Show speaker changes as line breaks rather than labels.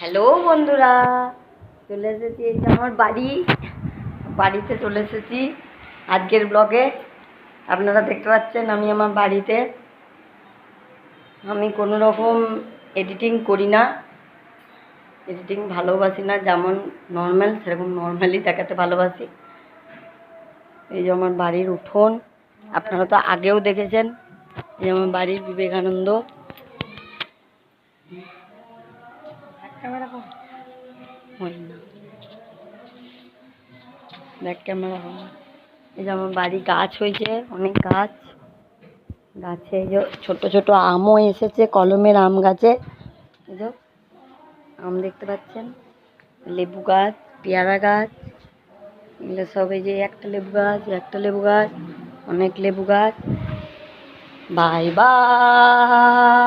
Hello বন্ধুরা, চলে এসেছি। এই যে আমার বাড়িতে চলে এসেছি আজকের ব্লগে। আপনারা দেখতে পাচ্ছেন আমি আমার বাড়িতে। আমি কোনো রকম এডিটিং করি না, এডিটিং ভালোবাসি না। যেমন নর্মাল সেরকম নর্মালি দেখাতে ভালোবাসি। এই যে আমার বাড়ির উঠোন, আপনারা তো আগেও দেখেছেন। এই যে আমার বাড়ির বিবেকানন্দ। ব্যাক ক্যামেরা হয়। এই যে আমার বাড়ি গাছ হয়েছে, অনেক গাছে এই যে ছোট ছোট আমও এসেছে, কলমের আম গাছে। এই যে আম দেখতে পাচ্ছেন, লেবু গাছ, পেয়ারা গাছ, এগুলো সব। এই যে একটা লেবু গাছ, অনেক লেবু গাছ। Bye bye.